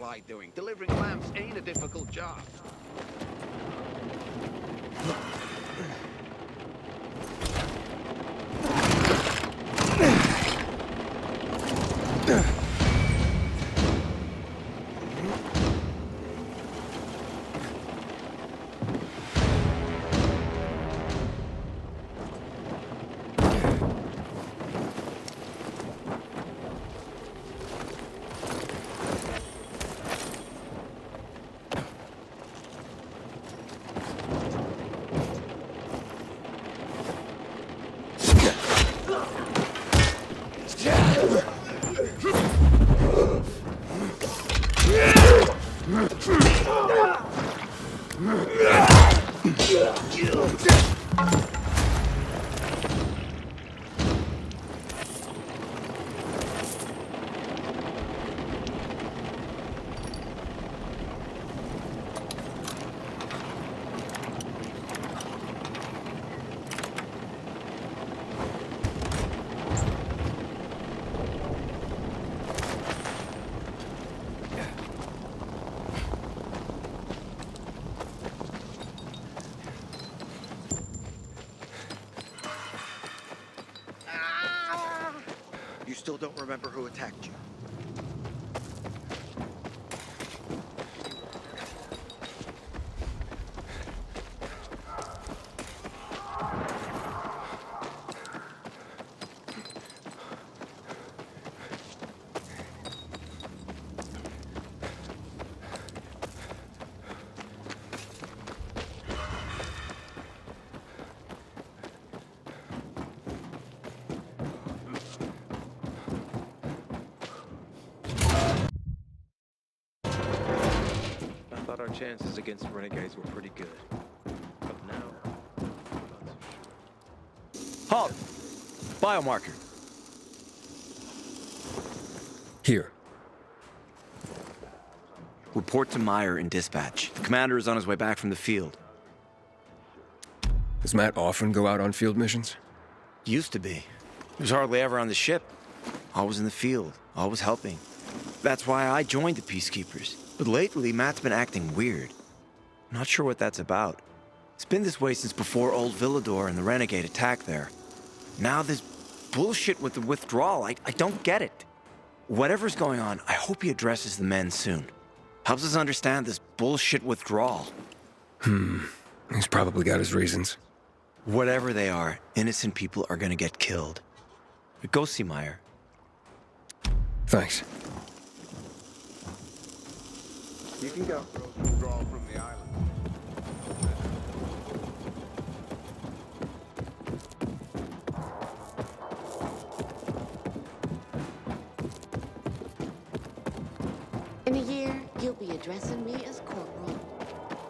I doing? Delivering lamps ain't a difficult job. You still don't remember who attacked you? I thought our chances against renegades were pretty good. But now, I'm not so sure. Halt! Biomarker. Here. Report to Meyer in dispatch. The commander is on his way back from the field. Does Matt often go out on field missions? Used to be. He was hardly ever on the ship. Always in the field, always helping. That's why I joined the Peacekeepers. But lately, Matt's been acting weird. Not sure what that's about. It's been this way since before Old Villador and the Renegade attack there. Now this bullshit with the withdrawal, I don't get it. Whatever's going on, I hope he addresses the men soon. Helps us understand this bullshit withdrawal. He's probably got his reasons. Whatever they are, innocent people are gonna get killed. But go see Meyer. Thanks. You can go. Withdrawal from the island. In a year, you'll be addressing me as corporal.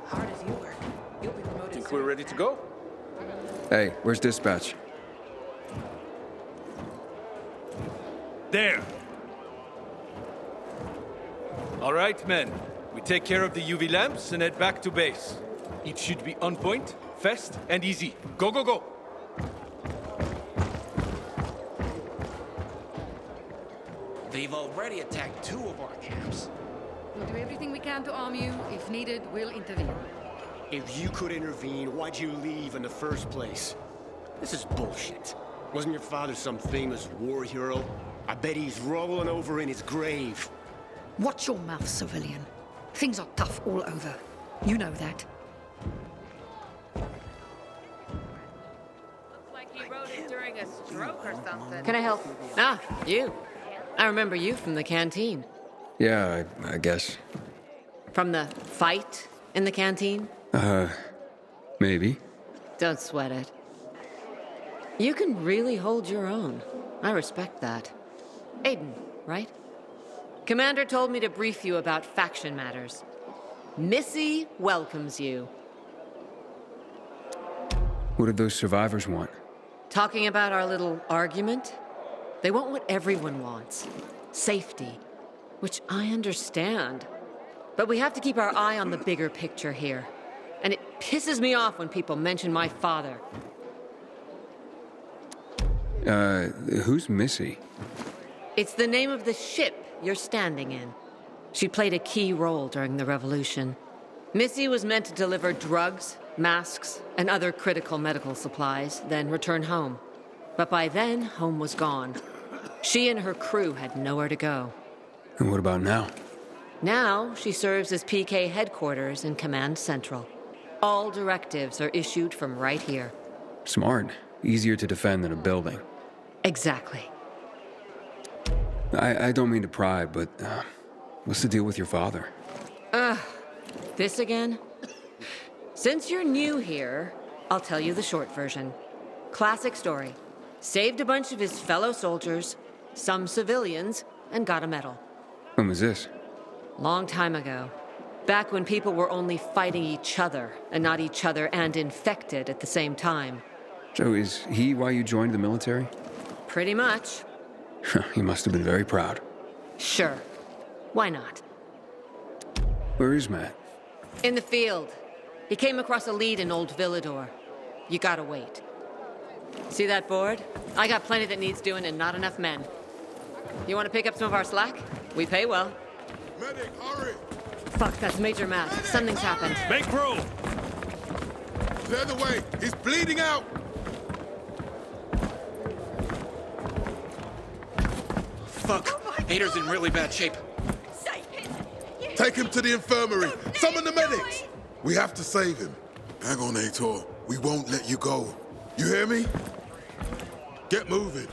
Hard as you work, you'll be promoted. Think we're ready to go? Hey, where's dispatch? There! All right, men. We take care of the UV lamps and head back to base. It should be on point, fast, and easy. Go, go, go! They've already attacked 2 of our camps. We'll do everything we can to arm you. If needed, we'll intervene. If you could intervene, why'd you leave in the first place? This is bullshit. Wasn't your father some famous war hero? I bet he's rolling over in his grave. Watch your mouth, civilian. Things are tough all over. You know that. Looks like he wrote it during a stroke or something. Can I help? Ah, you. I remember you from the canteen. Yeah, I guess. From the fight in the canteen? Maybe. Don't sweat it. You can really hold your own. I respect that. Aiden, right? Commander told me to brief you about faction matters. Missy welcomes you. What did those survivors want? Talking about our little argument? They want what everyone wants. Safety. Which I understand. But we have to keep our eye on the bigger picture here. And it pisses me off when people mention my father. Who's Missy? It's the name of the ship you're standing in. She played a key role during the revolution. Missy was meant to deliver drugs, masks, and other critical medical supplies, then return home. But by then, home was gone. She and her crew had nowhere to go. And what about now? Now, she serves as PK headquarters in Command Central. All directives are issued from right here. Smart. Easier to defend than a building. Exactly. I don't mean to pry, but what's the deal with your father? This again? Since you're new here, I'll tell you the short version. Classic story. Saved a bunch of his fellow soldiers, some civilians, and got a medal. When was this? Long time ago. Back when people were only fighting each other, and not each other and infected at the same time. So is he why you joined the military? Pretty much. He must have been very proud. Sure. Why not? Where is Matt? In the field. He came across a lead in Old Villador. You gotta wait. See that board? I got plenty that needs doing and not enough men. You wanna pick up some of our slack? We pay well. Medic, hurry! Fuck, that's Major Matt. Something's happened. Make room! Clear the way! He's bleeding out! Fuck. Hader's in really bad shape. Take him to the infirmary! Summon the medics! We have to save him. Hang on, Aitor. We won't let you go. You hear me? Get moving.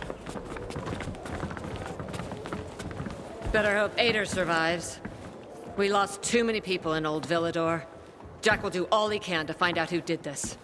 Better hope Ader survives. We lost too many people in Old Villador. Jack will do all he can to find out who did this.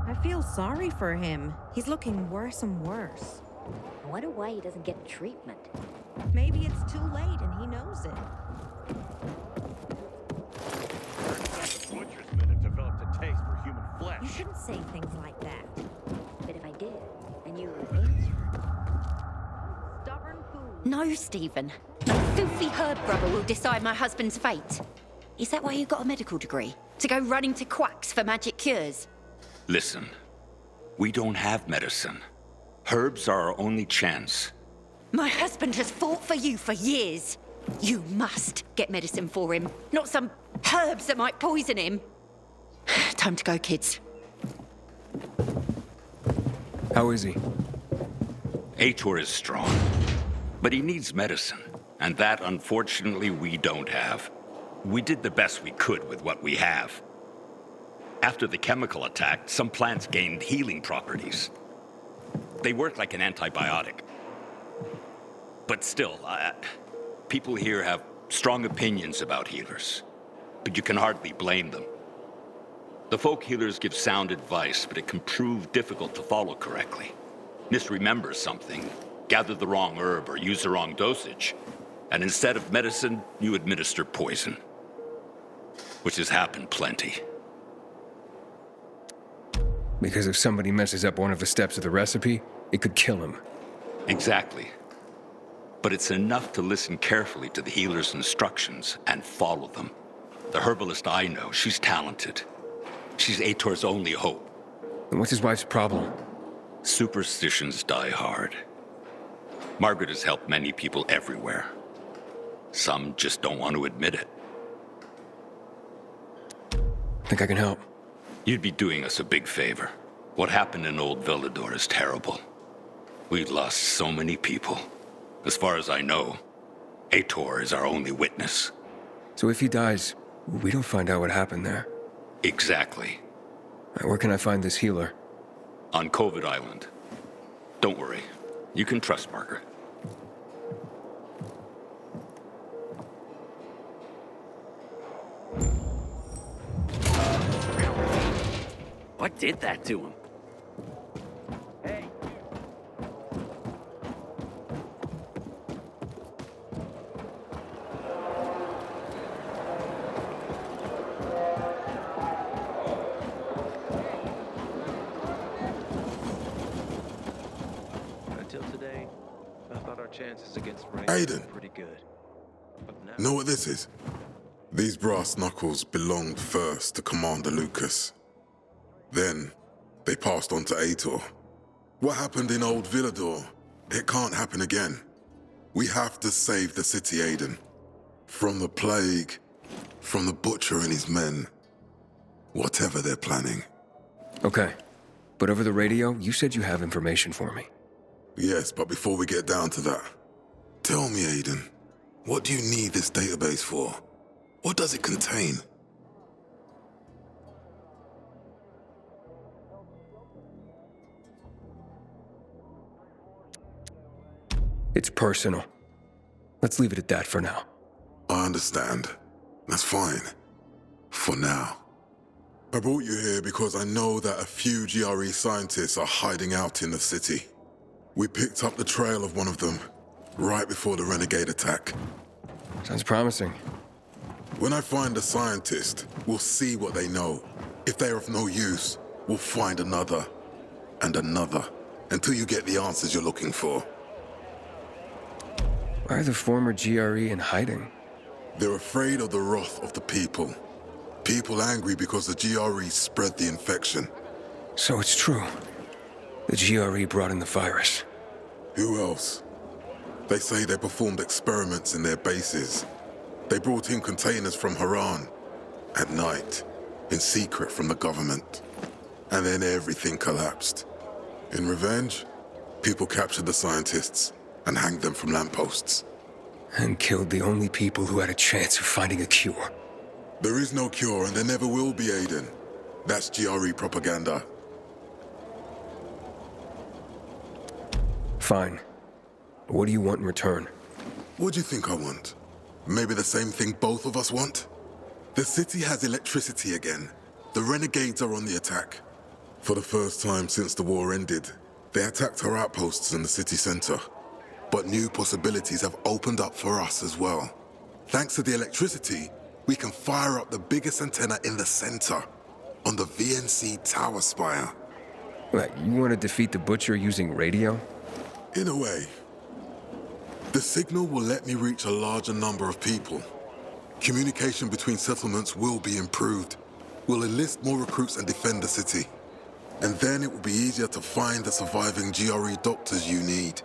I feel sorry for him. He's looking worse and worse. I wonder why he doesn't get treatment. Maybe it's too late and he knows it. Butchersmen have developed a taste for human flesh. You shouldn't say things like that. But if I did, then you would answer. Stubborn fool. No, Stephen. No filthy herb brother will decide my husband's fate. Is that why you got a medical degree? To go running to quacks for magic cures? Listen, we don't have medicine. Herbs are our only chance. My husband has fought for you for years. You must get medicine for him, not some herbs that might poison him. Time to go, kids. How is he? Aitor is strong, but he needs medicine, and that, unfortunately, we don't have. We did the best we could with what we have. After the chemical attack, some plants gained healing properties. They work like an antibiotic. But still, people here have strong opinions about healers, but you can hardly blame them. The folk healers give sound advice, but it can prove difficult to follow correctly. Misremember something, gather the wrong herb, or use the wrong dosage, and instead of medicine, you administer poison. Which has happened plenty. Because if somebody messes up one of the steps of the recipe, it could kill him. Exactly. But it's enough to listen carefully to the healer's instructions and follow them. The herbalist I know, she's talented. She's Aitor's only hope. And what's his wife's problem? Superstitions die hard. Margaret has helped many people everywhere. Some just don't want to admit it. Think I can help? You'd be doing us a big favor. What happened in Old Villador is terrible. We've lost so many people. As far as I know, Aitor is our only witness. So if he dies, we don't find out what happened there. Exactly. Where can I find this healer? On COVID Island. Don't worry. You can trust Margaret. What did that to him? Until today, I thought our chances against renegades were Aiden. pretty good. But now, Know what this is? These brass knuckles belonged first to Commander Lucas. Then, they passed on to Aitor. What happened in Old Villador, it can't happen again. We have to save the city, Aiden. From the plague, from the Butcher and his men. Whatever they're planning. Okay. But over the radio, you said you have information for me. Yes, but before we get down to that, tell me, Aiden, what do you need this database for? What does it contain? It's personal. Let's leave it at that for now. I understand. That's fine. For now. I brought you here because I know that a few GRE scientists are hiding out in the city. We picked up the trail of one of them right before the renegade attack. Sounds promising. When I find a scientist, we'll see what they know. If they're of no use, we'll find another and another until you get the answers you're looking for. Why are the former GRE in hiding? They're afraid of the wrath of the people. People angry because the GRE spread the infection. So it's true. The GRE brought in the virus. Who else? They say they performed experiments in their bases. They brought in containers from Haran at night, in secret from the government. And then everything collapsed. In revenge, people captured the scientists and hanged them from lampposts. And killed the only people who had a chance of finding a cure. There is no cure and there never will be, Aiden. That's GRE propaganda. Fine. What do you want in return? What do you think I want? Maybe the same thing both of us want? The city has electricity again. The renegades are on the attack. For the first time since the war ended, they attacked our outposts in the city center. But new possibilities have opened up for us as well. Thanks to the electricity, we can fire up the biggest antenna in the center, on the VNC tower spire. What, you want to defeat the Butcher using radio? In a way. The signal will let me reach a larger number of people. Communication between settlements will be improved. We'll enlist more recruits and defend the city. And then it will be easier to find the surviving GRE doctors you need.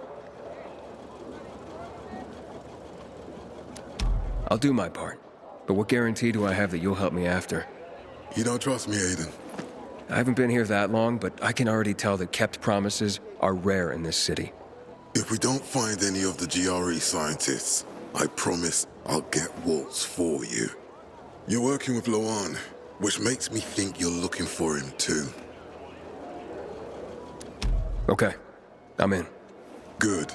I'll do my part. But what guarantee do I have that you'll help me after? You don't trust me, Aiden? I haven't been here that long, but I can already tell that kept promises are rare in this city. If we don't find any of the GRE scientists, I promise I'll get Waltz for you. You're working with Loan, which makes me think you're looking for him too. Okay, I'm in. Good.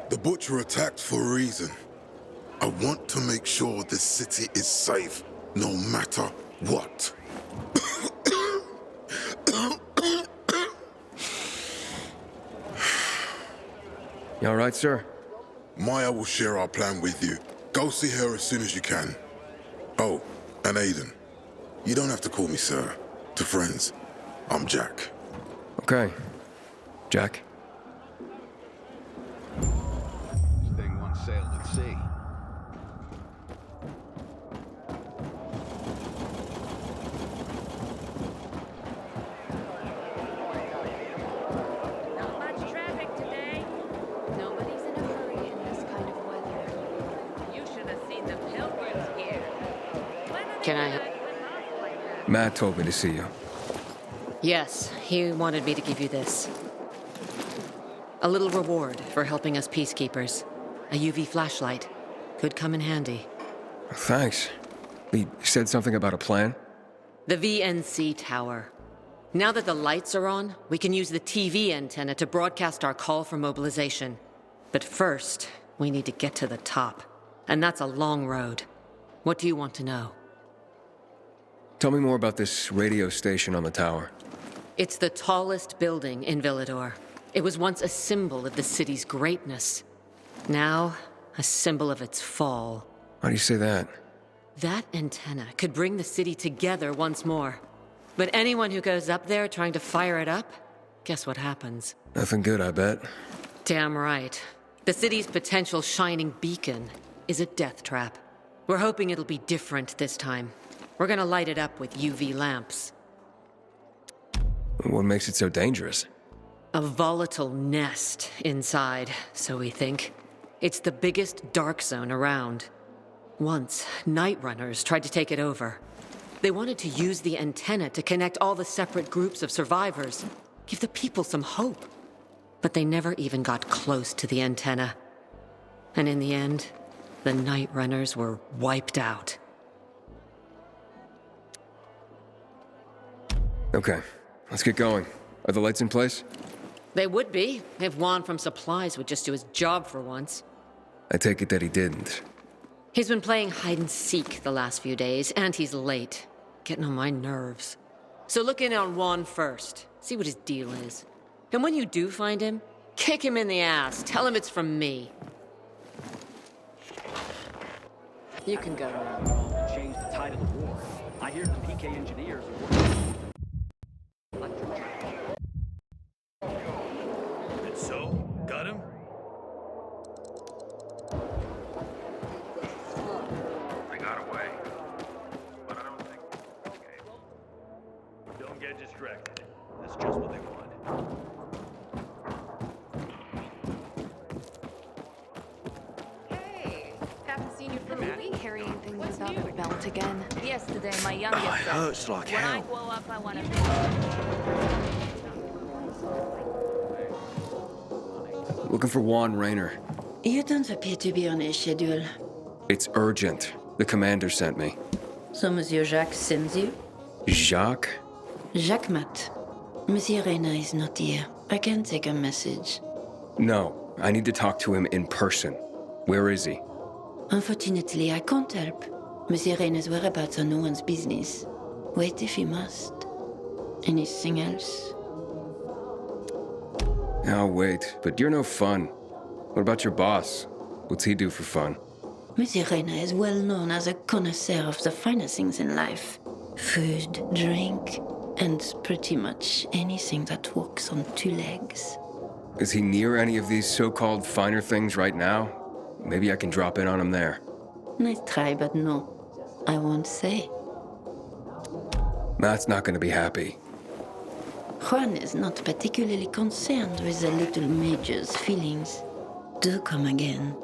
The Butcher attacked for a reason. I want to make sure this city is safe, no matter what. You all right, sir? Maya will share our plan with you. Go see her as soon as you can. Oh, and Aiden. You don't have to call me sir. To friends, I'm Jack. Okay. Jack? This thing once sailed at sea. Not much traffic today. Nobody's in a hurry in this kind of weather. You should have seen the pilgrims here. Can I... Matt told me to see you. Yes, he wanted me to give you this. A little reward for helping us peacekeepers. A UV flashlight. Could come in handy. Thanks. He said something about a plan? The VNC tower. Now that the lights are on, we can use the TV antenna to broadcast our call for mobilization. But first, we need to get to the top. And that's a long road. What do you want to know? Tell me more about this radio station on the tower. It's the tallest building in Villador. It was once a symbol of the city's greatness. Now, a symbol of its fall. Why do you say that? That antenna could bring the city together once more. But anyone who goes up there trying to fire it up, guess what happens? Nothing good, I bet. Damn right. The city's potential shining beacon is a death trap. We're hoping it'll be different this time. We're gonna light it up with UV lamps. What makes it so dangerous? A volatile nest inside, so we think. It's the biggest dark zone around. Once, Night Runners tried to take it over. They wanted to use the antenna to connect all the separate groups of survivors, give the people some hope. But they never even got close to the antenna. And in the end, the Night Runners were wiped out. Okay, let's get going. Are the lights in place? They would be, if Juan from Supplies would just do his job for once. I take it that he didn't. He's been playing hide-and-seek the last few days, and he's late. Getting on my nerves. So look in on Juan first. See what his deal is. And when you do find him, kick him in the ass. Tell him it's from me. You can go now. Change the tide of the war. I hear the PK engineers are working. And so, got him? They got away. But I don't think... Okay. Don't get distracted. That's just what they want. Hey, haven't seen you for a week. Carrying things without a belt again. Yesterday, my youngest Oh, it hurts like when I hell. grow up, I want to... Looking for Juan Raynor. You don't appear to be on his schedule. It's urgent. The commander sent me. So Monsieur Jacques sends you? Jacques? Jacques Mat. Monsieur Reyna is not here. I can take a message. No, I need to talk to him in person. Where is he? Unfortunately, I can't help. Monsieur Reyna's whereabouts are no one's business. Wait if you must. Anything else? I'll wait, but you're no fun. What about your boss? What's he do for fun? Monsieur Reyna is well known as a connoisseur of the finer things in life. Food, drink, and pretty much anything that walks on two legs. Is he near any of these so-called finer things right now? Maybe I can drop in on him there. Nice try, but no. I won't say. Matt's not gonna be happy. Juan is not particularly concerned with the little major's feelings. Do come again.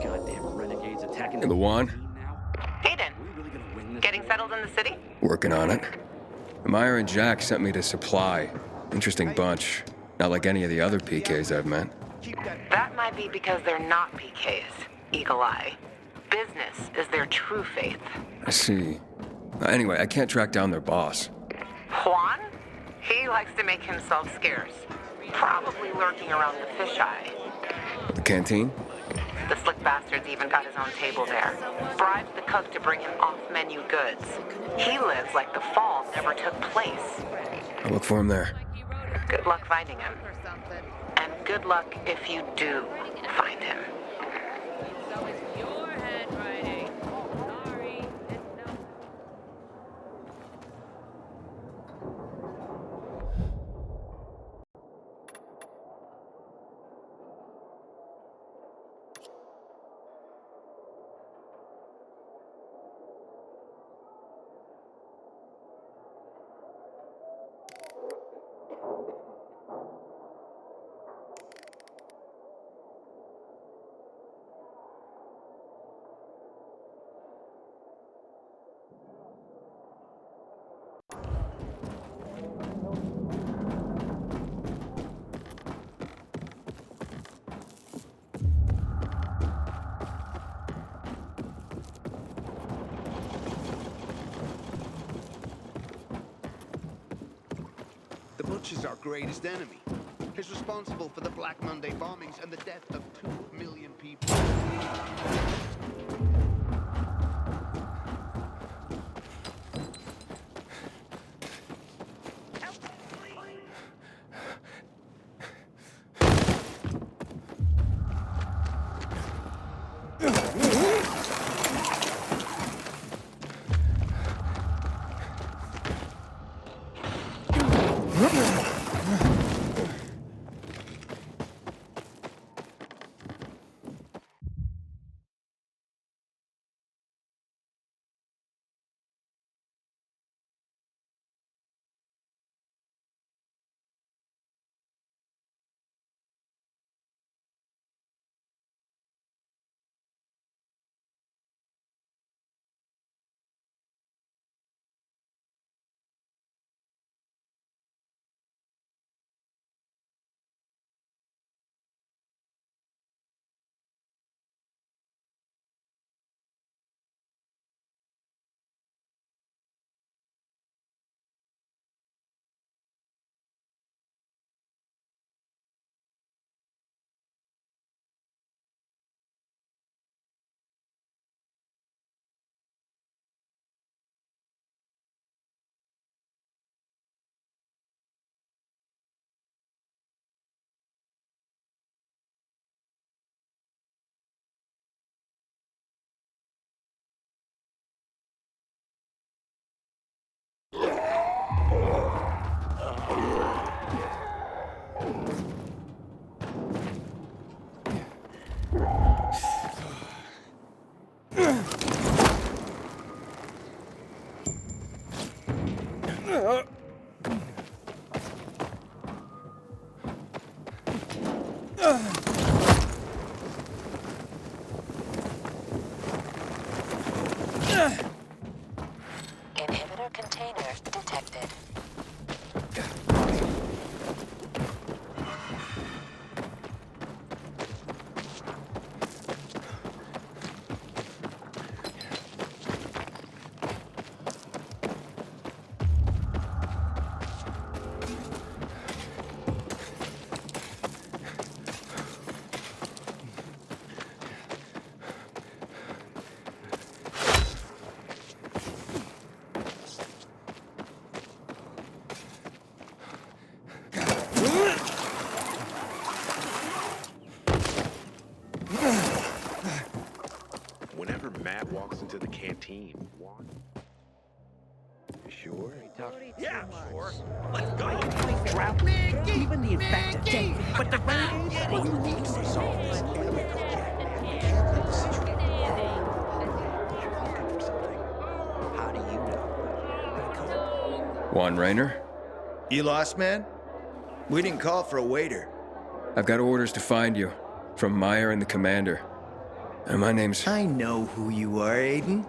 Goddamn renegades attacking The Juan? Hayden, getting settled in the city? Working on it. Meyer and Jack sent me to Supply. Interesting bunch. Not like any of the other PKs I've met. That might be because they're not PKs, Eagle Eye. Business is their true faith. I see. Anyway, I can't track down their boss. Juan? He likes to make himself scarce. Probably lurking around the fisheye. The canteen? The slick bastard's even got his own table there. Bribes the cook to bring him off-menu goods. He lives like the fall never took place. I'll look for him there. Good luck finding him. And good luck if you do find him. So it's your handwriting. Sorry, it's no... The Butcher's our greatest enemy. He's responsible for the Black Monday bombings and the death of 2 million people. Inhibitor container detected. Whenever Matt walks into the canteen, Juan. You sure? Yeah, sure. Let's go. Drought. Even the infected dead. But the renegades will need to resolve this. We can't let the situation You're looking for something. How do you know? Juan Raynor? You lost, man? We didn't call for a waiter. I've got orders to find you. From Meyer and the commander. And my name's... I know who you are, Aiden.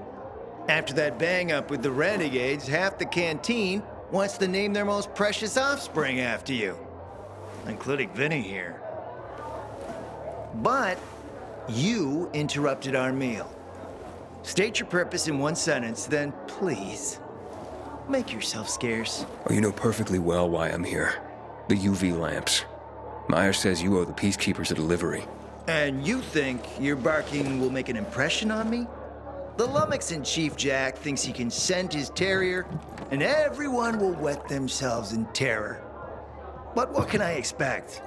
After that bang-up with the Renegades, half the canteen wants to name their most precious offspring after you. Including Vinny here. But you interrupted our meal. State your purpose in one sentence, then please, make yourself scarce. Oh, you know perfectly well why I'm here. The UV lamps. Meyer says you owe the Peacekeepers a delivery. And you think your barking will make an impression on me? The Lummoxan Chief Jack thinks he can scent his terrier, and everyone will wet themselves in terror. But what can I expect?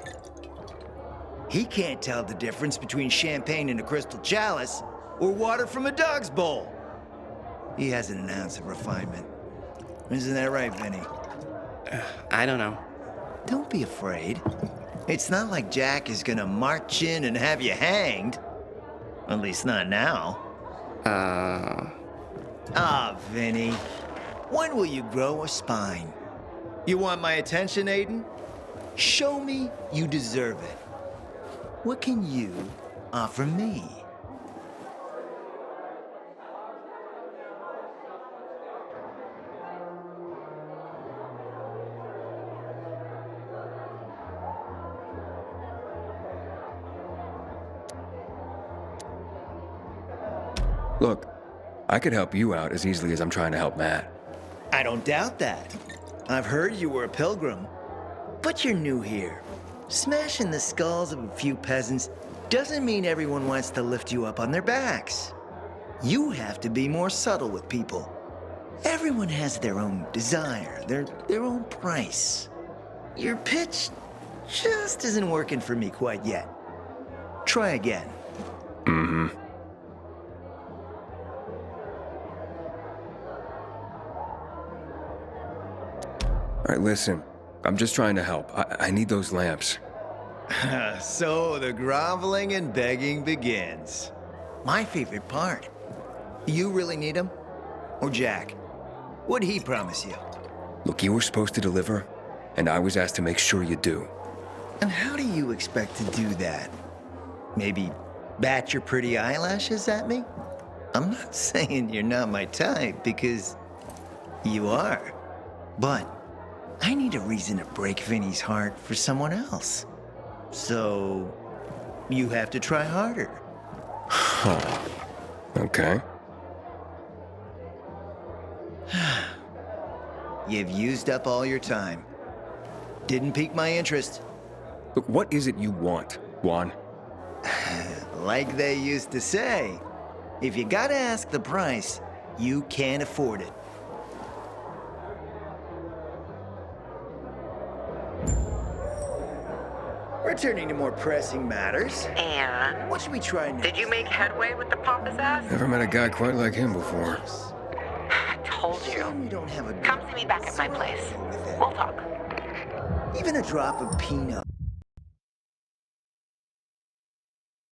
He can't tell the difference between champagne in a crystal chalice or water from a dog's bowl. He hasn't an ounce of refinement. Isn't that right, Vinny? I don't know. Don't be afraid. It's not like Jack is gonna march in and have you hanged. At least not now. Vinny. When will you grow a spine? You want my attention, Aiden? Show me you deserve it. What can you offer me? Look, I could help you out as easily as I'm trying to help Matt. I don't doubt that. I've heard you were a pilgrim. But you're new here. Smashing the skulls of a few peasants doesn't mean everyone wants to lift you up on their backs. You have to be more subtle with people. Everyone has their own desire, their own price. Your pitch just isn't working for me quite yet. Try again. Mm-hmm. All right, listen. I'm just trying to help. I need those lamps. So the groveling and begging begins. My favorite part. You really need them? Or Jack? What'd he promise you? Look, you were supposed to deliver, and I was asked to make sure you do. And how do you expect to do that? Maybe bat your pretty eyelashes at me? I'm not saying you're not my type, because you are. But I need a reason to break Vinny's heart for someone else. So you have to try harder. Huh. Okay. You've used up all your time. Didn't pique my interest. Look, what is it you want, Juan? Like they used to say, if you gotta ask the price, you can't afford it. Returning to more pressing matters. And? What should we try next? Did you make headway with the pompous ass? Never met a guy quite like him before. I told you. Come see me back at my place. We'll talk. Even a drop of peanut.